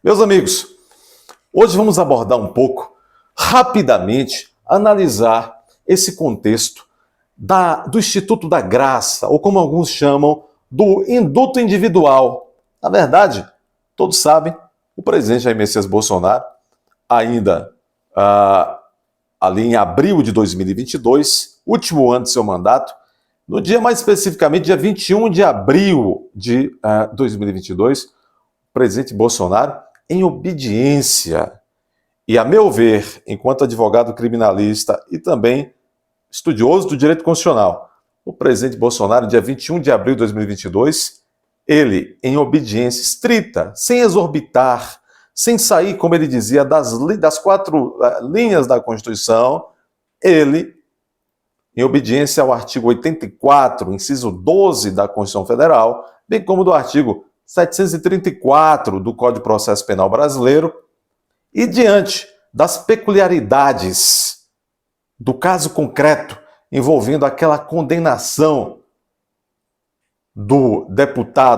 Meus amigos, hoje vamos abordar um pouco, rapidamente, analisar esse contexto do Instituto da Graça, ou como alguns chamam, do indulto individual. Na verdade, todos sabem, o presidente Jair Messias Bolsonaro, ainda ali em abril de 2022, último ano de seu mandato, no dia mais especificamente, dia 21 de abril de 2022, o presidente Bolsonaro, em obediência e, a meu ver, enquanto advogado criminalista e também estudioso do direito constitucional, o presidente Bolsonaro, dia 21 de abril de 2022, ele, em obediência estrita, sem exorbitar, sem sair, como ele dizia, das quatro linhas da Constituição, ele, em obediência ao artigo 84, inciso 12 da Constituição Federal, bem como do artigo 734 do Código de Processo Penal Brasileiro, e diante das peculiaridades do caso concreto envolvendo aquela condenação do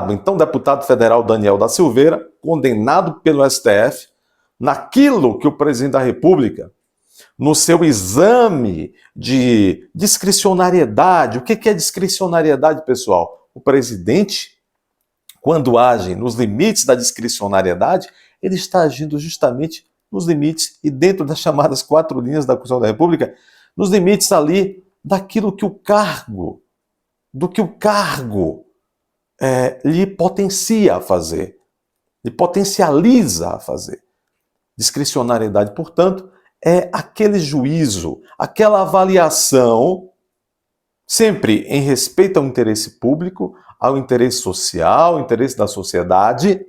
então deputado federal Daniel da Silveira, condenado pelo STF, naquilo que o presidente da República, no seu exame de discricionariedade. O que é discricionariedade, pessoal? O presidente, quando age nos limites da discricionariedade, ele está agindo justamente nos limites e dentro das chamadas quatro linhas da Constituição da República, nos limites ali daquilo que o cargo, lhe potencia a fazer, lhe potencializa a fazer. Discricionariedade, portanto, é aquele juízo, aquela avaliação, sempre em respeito ao interesse público, ao interesse social, ao interesse da sociedade.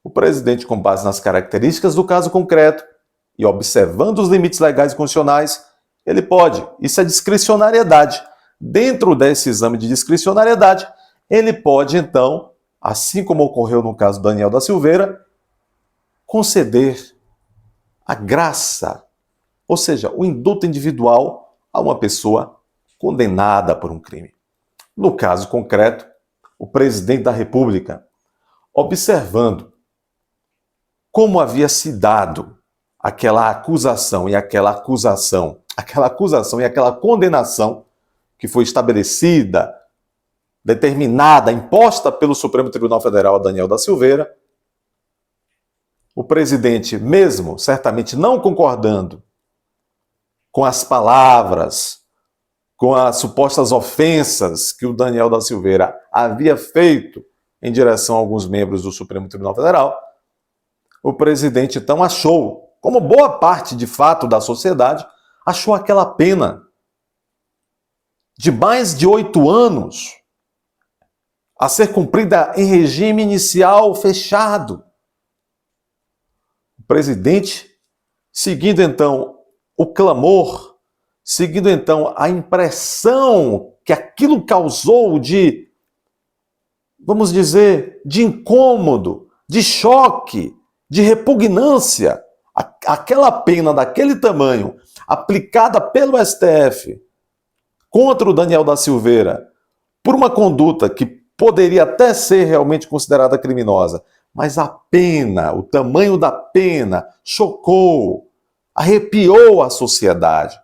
O presidente, com base nas características do caso concreto e observando os limites legais e constitucionais, ele pode, isso é discricionariedade. Dentro desse exame de discricionariedade, ele pode, então, assim como ocorreu no caso do Daniel da Silveira, conceder a graça, ou seja, o indulto individual a uma pessoa condenada por um crime. No caso concreto, o presidente da República, observando como havia se dado aquela acusação e aquela condenação que foi estabelecida, determinada, imposta pelo Supremo Tribunal Federal a Daniel da Silveira, o presidente, mesmo certamente não concordando com as palavras, com as supostas ofensas que o Daniel da Silveira havia feito em direção a alguns membros do Supremo Tribunal Federal, o presidente então achou, como boa parte de fato da sociedade, achou aquela pena de mais de 8 anos a ser cumprida em regime inicial fechado. O presidente, seguindo então o clamor, seguindo então a impressão que aquilo causou de, vamos dizer, de incômodo, de choque, de repugnância, aquela pena daquele tamanho aplicada pelo STF contra o Daniel da Silveira por uma conduta que poderia até ser realmente considerada criminosa, mas a pena, o tamanho da pena, chocou, arrepiou a sociedade.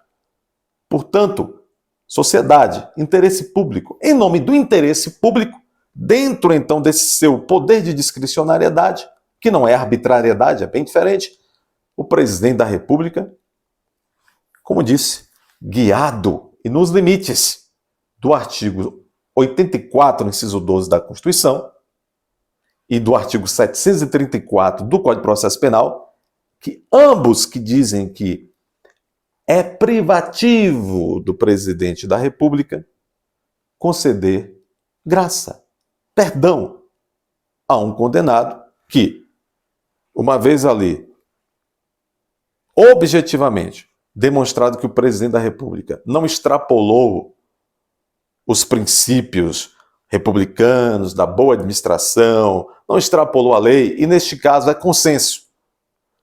Portanto, sociedade, interesse público, em nome do interesse público, dentro então desse seu poder de discricionariedade, que não é arbitrariedade, é bem diferente, o presidente da República, como disse, guiado e nos limites do artigo 84, inciso 12 da Constituição, e do artigo 734 do Código de Processo Penal, que ambos que dizem que é privativo do presidente da República conceder graça, perdão a um condenado que, uma vez ali, objetivamente, demonstrado que o presidente da República não extrapolou os princípios republicanos, da boa administração, não extrapolou a lei, e neste caso é consenso.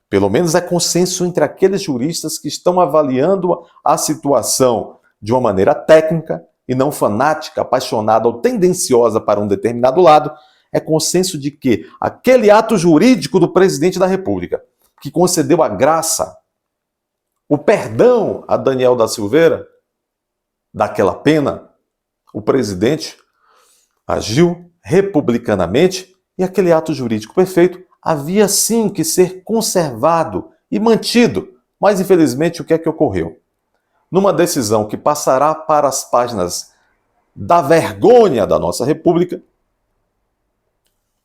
Pelo menos é consenso entre aqueles juristas que estão avaliando a situação de uma maneira técnica e não fanática, apaixonada ou tendenciosa para um determinado lado. é consenso de que aquele ato jurídico do presidente da República, que concedeu a graça, o perdão a Daniel da Silveira, daquela pena, o presidente agiu republicanamente e aquele ato jurídico perfeito havia sim que ser conservado e mantido. Mas, infelizmente, o que é que ocorreu? Numa decisão que passará para as páginas da vergonha da nossa República,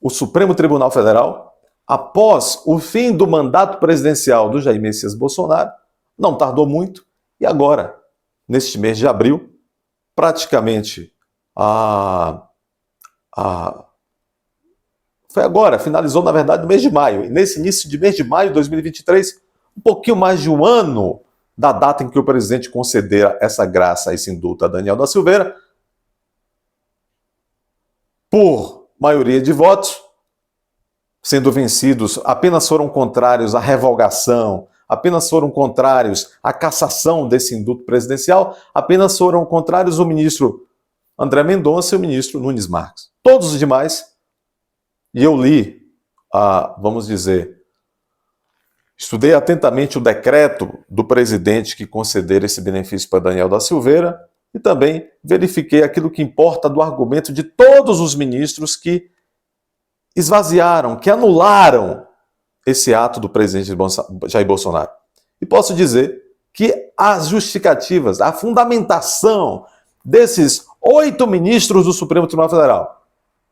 o Supremo Tribunal Federal, após o fim do mandato presidencial do Jair Messias Bolsonaro, não tardou muito, e agora, neste mês de abril, praticamente foi agora, finalizou na verdade no mês de maio, e nesse início de mês de maio de 2023, um pouquinho mais de um ano da data em que o presidente concedera essa graça, esse indulto a Daniel da Silveira, por maioria de votos, sendo vencidos, apenas foram contrários à revogação, apenas foram contrários à cassação desse indulto presidencial, apenas foram contrários o ministro André Mendonça e o ministro Nunes Marques. Todos os demais, e eu li, vamos dizer, estudei atentamente o decreto do presidente que concedera esse benefício para Daniel da Silveira e também verifiquei aquilo que importa do argumento de todos os ministros que esvaziaram, que anularam esse ato do presidente Jair Bolsonaro. E posso dizer que as justificativas, a fundamentação desses 8 ministros do Supremo Tribunal Federal,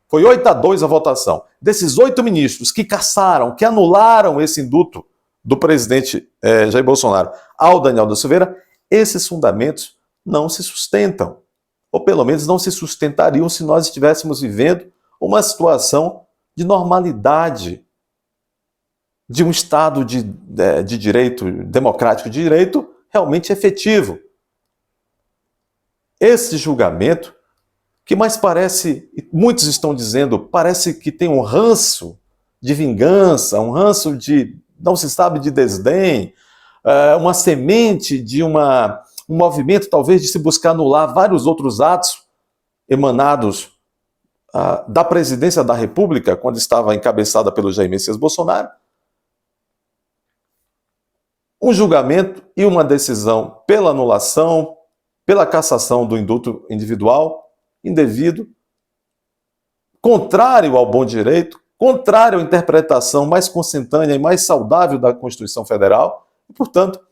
foi 8-2 a votação, desses 8 ministros que cassaram, que anularam esse indulto do presidente Jair Bolsonaro ao Daniel da Silveira, esses fundamentos não se sustentam, ou pelo menos não se sustentariam se nós estivéssemos vivendo uma situação de normalidade, de um Estado de direito, democrático de direito, realmente efetivo. Esse julgamento, que mais parece, muitos estão dizendo, parece que tem um ranço de vingança, um ranço de, não se sabe, de desdém, uma semente de um movimento talvez de se buscar anular vários outros atos emanados da presidência da República, quando estava encabeçada pelo Jair Messias Bolsonaro. Um julgamento e uma decisão pela anulação, pela cassação do indulto individual, indevido, contrário ao bom direito, contrário à interpretação mais consentânea e mais saudável da Constituição Federal, e, portanto,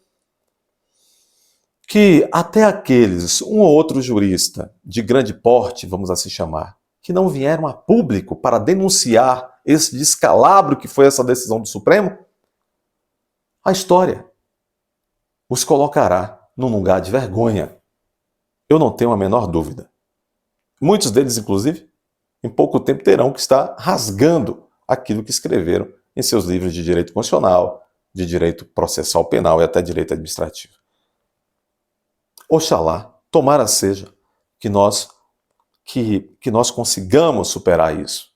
que até aqueles, um ou outro jurista de grande porte, vamos assim chamar, que não vieram a público para denunciar esse descalabro que foi essa decisão do Supremo, a história os colocará num lugar de vergonha. Eu não tenho a menor dúvida. Muitos deles, inclusive, em pouco tempo terão que estar rasgando aquilo que escreveram em seus livros de direito constitucional, de direito processal penal e até direito administrativo. Oxalá, tomara seja, que nós consigamos superar isso.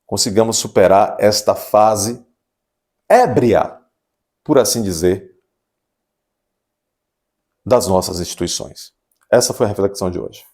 Consigamos superar esta fase ébria, por assim dizer, das nossas instituições. Essa foi a reflexão de hoje.